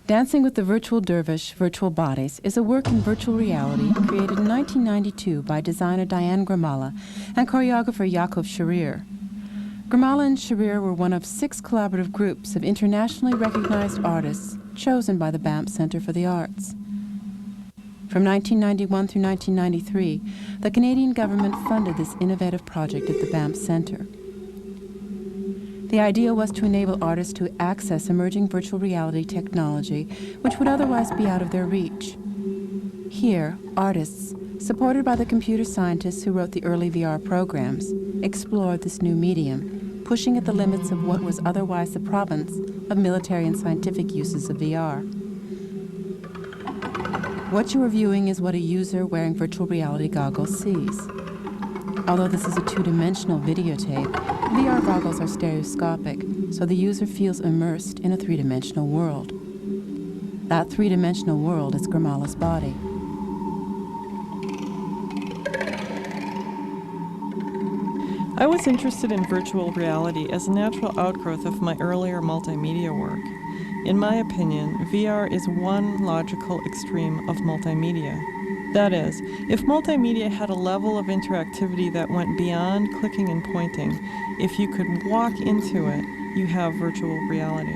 Dancing with the Virtual Dervish, Virtual Bodies is a work in virtual reality created in 1992 by designer Diane Grimala and choreographer Yaakov Sharir. Grimala and Sharir were one of 6 collaborative groups of internationally recognized artists chosen by the Banff Centre for the Arts. From 1991 through 1993, the Canadian government funded this innovative project at the Banff Centre. The idea was to enable artists to access emerging virtual reality technology which would otherwise be out of their reach. Here, artists, supported by the computer scientists who wrote the early VR programs, explored this new medium, pushing at the limits of what was otherwise the province of military and scientific uses of VR. What you are viewing is what a user wearing virtual reality goggles sees. Although this is a 2-dimensional videotape, VR goggles are stereoscopic, so the user feels immersed in a 3-dimensional world. That 3-dimensional world is Grimala's body. I was interested in virtual reality as a natural outgrowth of my earlier multimedia work. In my opinion, VR is one logical extreme of multimedia. That is, if multimedia had a level of interactivity that went beyond clicking and pointing, if you could walk into it, you have virtual reality.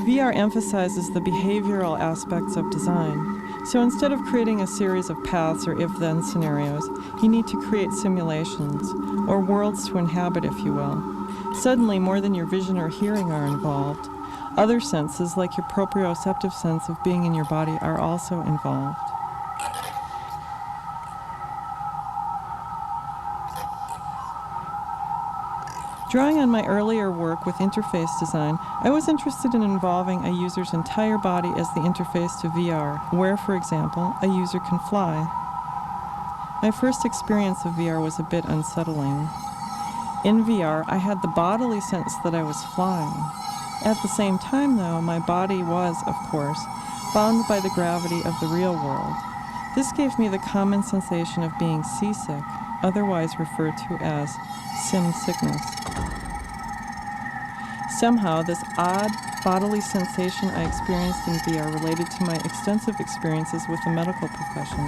VR emphasizes the behavioral aspects of design. So instead of creating a series of paths or if-then scenarios, you need to create simulations, or worlds to inhabit, if you will. Suddenly, more than your vision or hearing are involved. Other senses, like your proprioceptive sense of being in your body, are also involved. Drawing on my earlier work with interface design, I was interested in involving a user's entire body as the interface to VR, where, for example, a user can fly. My first experience of VR was a bit unsettling. In VR, I had the bodily sense that I was flying. At the same time, though, my body was, of course, bound by the gravity of the real world. This gave me the common sensation of being seasick, otherwise referred to as sim sickness. Somehow, this odd bodily sensation I experienced in VR related to my extensive experiences with the medical profession.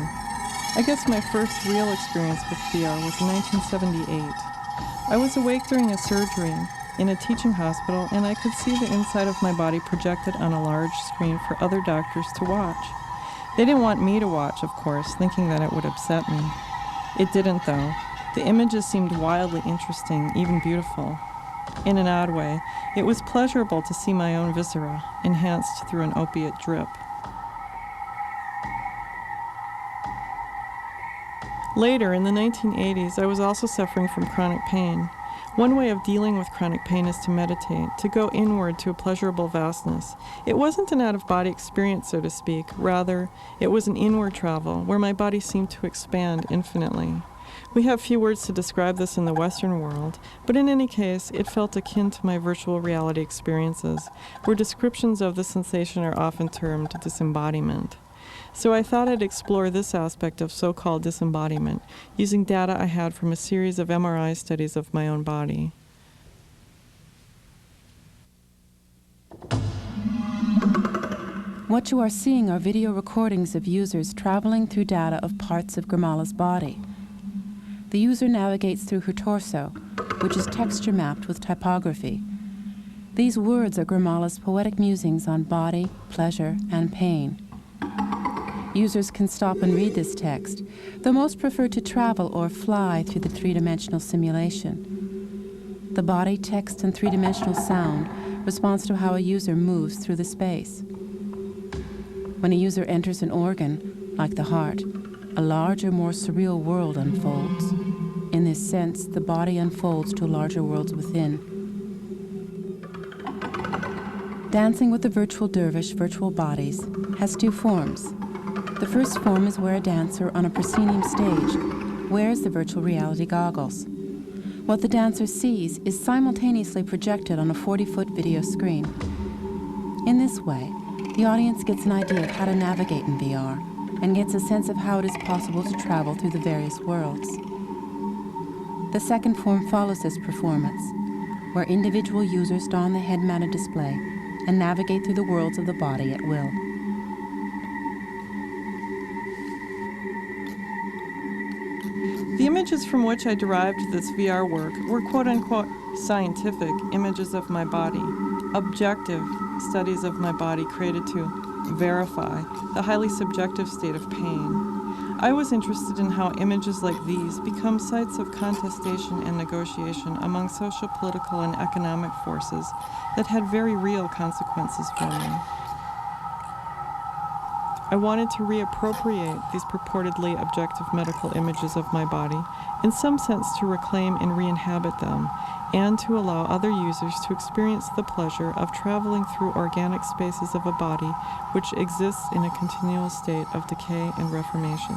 I guess my first real experience with VR was in 1978. I was awake during a surgery in a teaching hospital, and I could see the inside of my body projected on a large screen for other doctors to watch. They didn't want me to watch, of course, thinking that it would upset me. It didn't, though. The images seemed wildly interesting, even beautiful. In an odd way, it was pleasurable to see my own viscera, enhanced through an opiate drip. Later, in the 1980s, I was also suffering from chronic pain. One way of dealing with chronic pain is to meditate, to go inward to a pleasurable vastness. It wasn't an out-of-body experience, so to speak. Rather, it was an inward travel, where my body seemed to expand infinitely. We have few words to describe this in the Western world, but in any case, it felt akin to my virtual reality experiences, where descriptions of the sensation are often termed disembodiment. So I thought I'd explore this aspect of so-called disembodiment, using data I had from a series of MRI studies of my own body. What you are seeing are video recordings of users traveling through data of parts of Grimala's body. The user navigates through her torso, which is texture mapped with typography. These words are Grimala's poetic musings on body, pleasure, and pain. Users can stop and read this text, though most prefer to travel or fly through the 3-dimensional simulation. The body, text, and 3-dimensional sound responds to how a user moves through the space. When a user enters an organ, like the heart, a larger, more surreal world unfolds. In this sense, the body unfolds to larger worlds within. Dancing with the Virtual Dervish, Virtual Bodies has 2 forms. The first form is where a dancer on a proscenium stage wears the virtual reality goggles. What the dancer sees is simultaneously projected on a 40-foot video screen. In this way, the audience gets an idea of how to navigate in VR and gets a sense of how it is possible to travel through the various worlds. The second form follows this performance, where individual users don the head-mounted display and navigate through the worlds of the body at will. The images from which I derived this VR work were quote-unquote scientific images of my body, objective studies of my body created to verify the highly subjective state of pain. I was interested in how images like these become sites of contestation and negotiation among social, political, and economic forces that had very real consequences for me. I wanted to reappropriate these purportedly objective medical images of my body, in some sense to reclaim and re-inhabit them, and to allow other users to experience the pleasure of traveling through organic spaces of a body which exists in a continual state of decay and reformation.